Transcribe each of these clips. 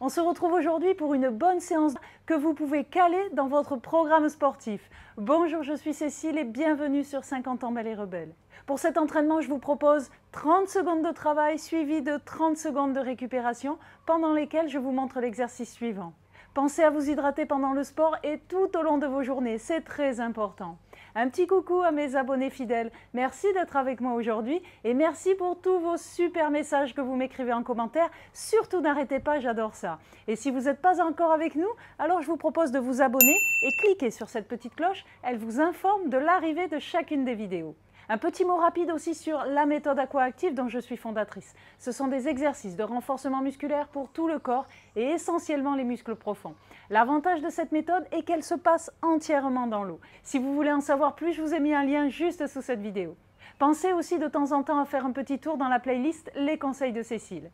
On se retrouve aujourd'hui pour une bonne séance que vous pouvez caler dans votre programme sportif. Bonjour, je suis Cécile et bienvenue sur 50 ans Belle et Rebelle. Pour cet entraînement, je vous propose 30 secondes de travail suivies de 30 secondes de récupération pendant lesquelles je vous montre l'exercice suivant. Pensez à vous hydrater pendant le sport et tout au long de vos journées, c'est très important. Un petit coucou à mes abonnés fidèles, merci d'être avec moi aujourd'hui et merci pour tous vos super messages que vous m'écrivez en commentaire. Surtout n'arrêtez pas, j'adore ça. Et si vous n'êtes pas encore avec nous, alors je vous propose de vous abonner et cliquez sur cette petite cloche, elle vous informe de l'arrivée de chacune des vidéos. Un petit mot rapide aussi sur la méthode Aqua-Active dont je suis fondatrice. Ce sont des exercices de renforcement musculaire pour tout le corps et essentiellement les muscles profonds. L'avantage de cette méthode est qu'elle se passe entièrement dans l'eau. Si vous voulez en savoir plus, je vous ai mis un lien juste sous cette vidéo. Pensez aussi de temps en temps à faire un petit tour dans la playlist Les conseils de Cécile.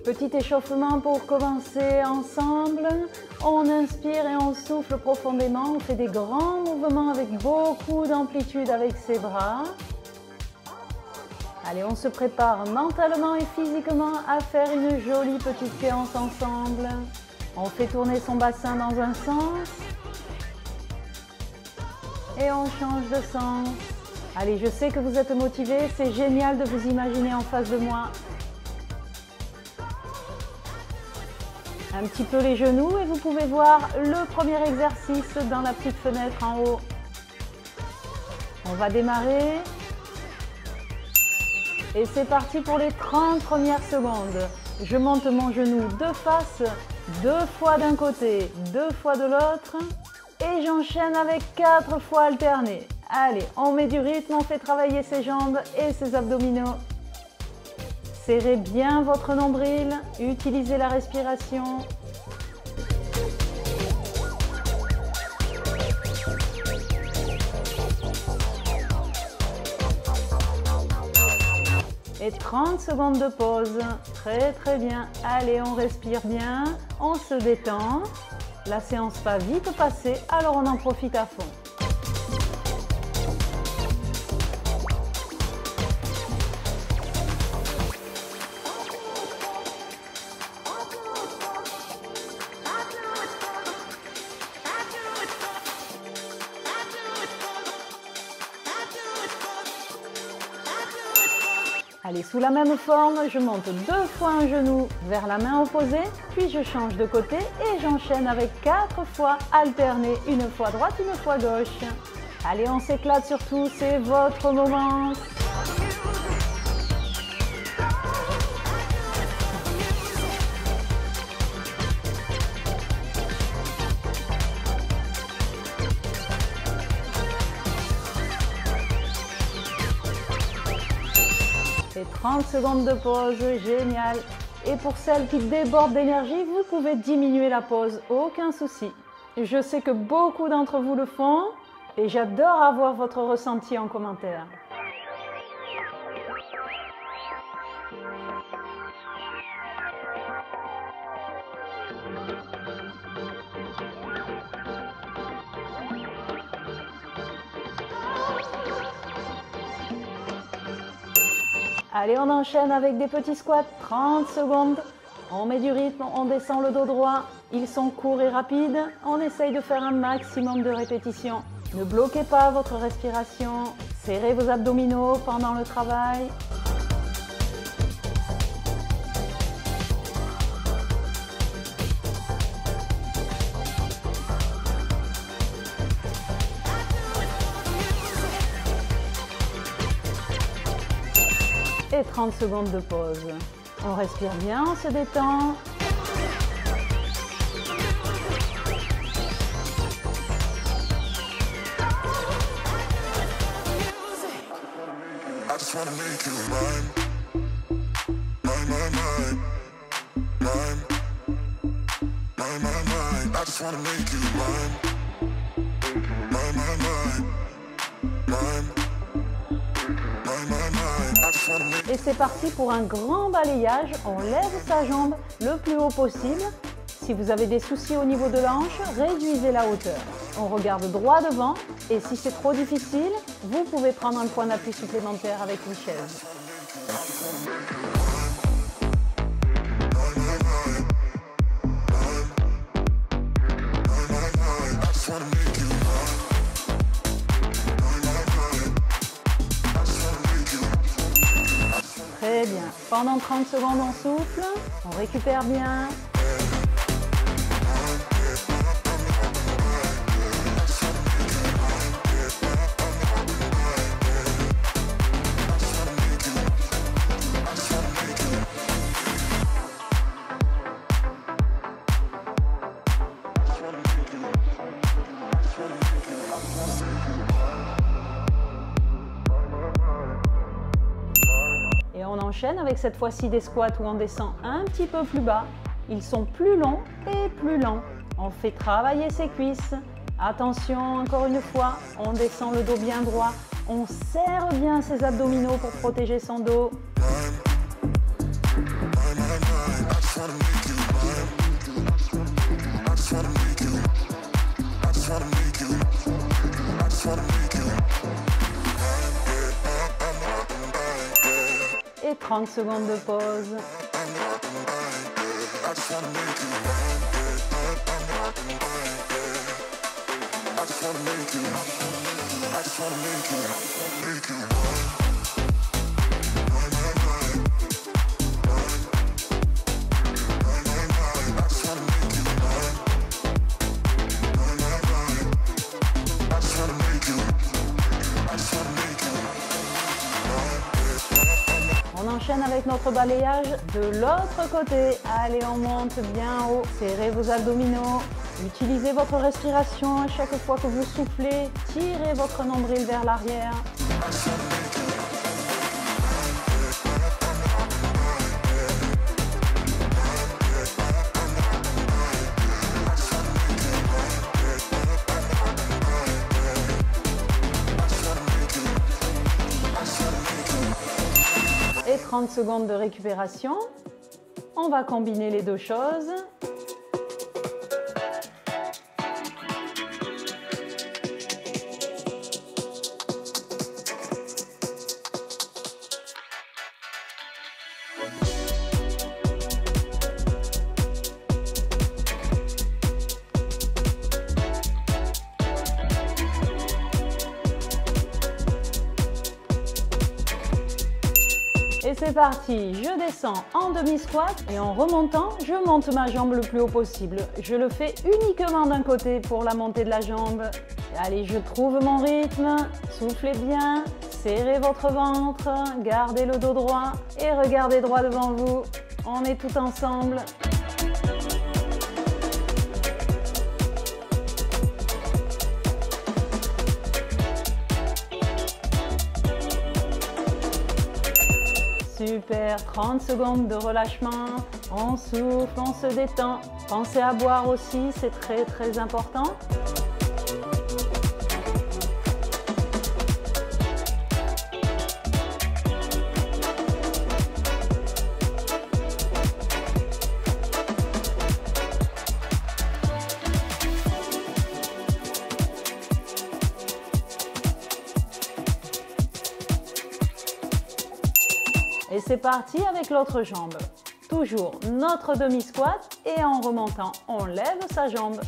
Petit échauffement pour commencer ensemble. On inspire et on souffle profondément. On fait des grands mouvements avec beaucoup d'amplitude avec ses bras. Allez, on se prépare mentalement et physiquement à faire une jolie petite séance ensemble. On fait tourner son bassin dans un sens. Et on change de sens. Allez, je sais que vous êtes motivés. C'est génial de vous imaginer en face de moi. Un petit peu les genoux et vous pouvez voir le premier exercice dans la petite fenêtre en haut. On va démarrer. Et c'est parti pour les 30 premières secondes. Je monte mon genou de face, 2 fois d'un côté, 2 fois de l'autre. Et j'enchaîne avec 4 fois alternées. Allez, on met du rythme, on fait travailler ses jambes et ses abdominaux. Serrez bien votre nombril, utilisez la respiration. Et 30 secondes de pause. Très très bien. Allez, on respire bien, on se détend. La séance va vite passer, alors on en profite à fond. Allez, sous la même forme, je monte 2 fois un genou vers la main opposée, puis je change de côté et j'enchaîne avec 4 fois alternées, une fois droite, une fois gauche. Allez, on s'éclate surtout, c'est votre moment. Et 30 secondes de pause, génial. Et pour celles qui débordent d'énergie, vous pouvez diminuer la pause, aucun souci. Je sais que beaucoup d'entre vous le font et j'adore avoir votre ressenti en commentaire. Allez, on enchaîne avec des petits squats, 30 secondes. On met du rythme, on descend le dos droit. Ils sont courts et rapides. On essaye de faire un maximum de répétitions. Ne bloquez pas votre respiration. Serrez vos abdominaux pendant le travail. Et 30 secondes de pause. On respire bien, on se détend. Et c'est parti pour un grand balayage. On lève sa jambe le plus haut possible. Si vous avez des soucis au niveau de la hanche, réduisez la hauteur. On regarde droit devant et si c'est trop difficile, vous pouvez prendre un point d'appui supplémentaire avec une chaise. Très bien. Pendant 30 secondes, on souffle, on récupère bien. Et on enchaîne avec cette fois-ci des squats où on descend un petit peu plus bas. Ils sont plus longs et plus lents. On fait travailler ses cuisses. Attention, encore une fois, on descend le dos bien droit. On serre bien ses abdominaux pour protéger son dos. Et 30 secondes de pause. On enchaîne avec notre balayage de l'autre côté. Allez, on monte bien haut. Serrez vos abdominaux. Utilisez votre respiration à chaque fois que vous soufflez. Tirez votre nombril vers l'arrière. Et 30 secondes de récupération. On va combiner les deux choses. Et c'est parti, je descends en demi-squat et en remontant, je monte ma jambe le plus haut possible. Je le fais uniquement d'un côté pour la montée de la jambe. Allez, je trouve mon rythme, soufflez bien, serrez votre ventre, gardez le dos droit et regardez droit devant vous. On est tout ensemble. Super, 30 secondes de relâchement, on souffle, on se détend. Pensez à boire aussi, c'est très important. Et c'est parti avec l'autre jambe. Toujours notre demi-squat et en remontant, on lève sa jambe.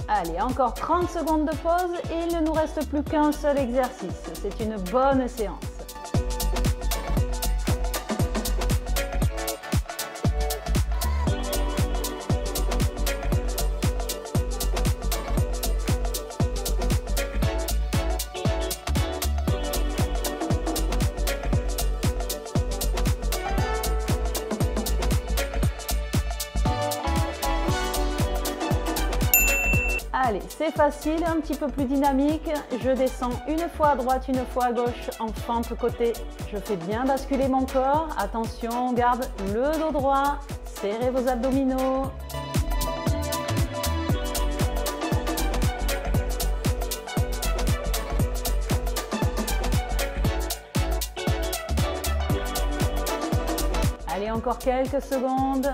Allez, encore 30 secondes de pause et il ne nous reste plus qu'un seul exercice. C'est une bonne séance. Allez, c'est facile, un petit peu plus dynamique. Je descends une fois à droite, une fois à gauche en fente côté. Je fais bien basculer mon corps. Attention, on garde le dos droit. Serrez vos abdominaux. Allez, encore quelques secondes.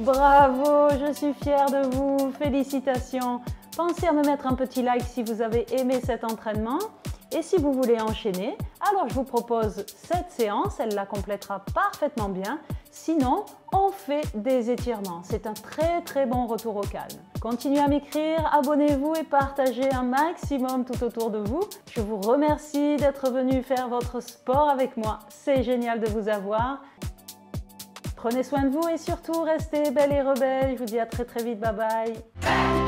Bravo, je suis fière de vous, félicitations. Pensez à me mettre un petit like si vous avez aimé cet entraînement. Et si vous voulez enchaîner, alors je vous propose cette séance, elle la complétera parfaitement bien. Sinon, on fait des étirements. C'est un très bon retour au calme. Continuez à m'écrire, abonnez-vous et partagez un maximum tout autour de vous. Je vous remercie d'être venu faire votre sport avec moi. C'est génial de vous avoir. Prenez soin de vous et surtout restez belle et rebelle. Je vous dis à très vite. Bye bye.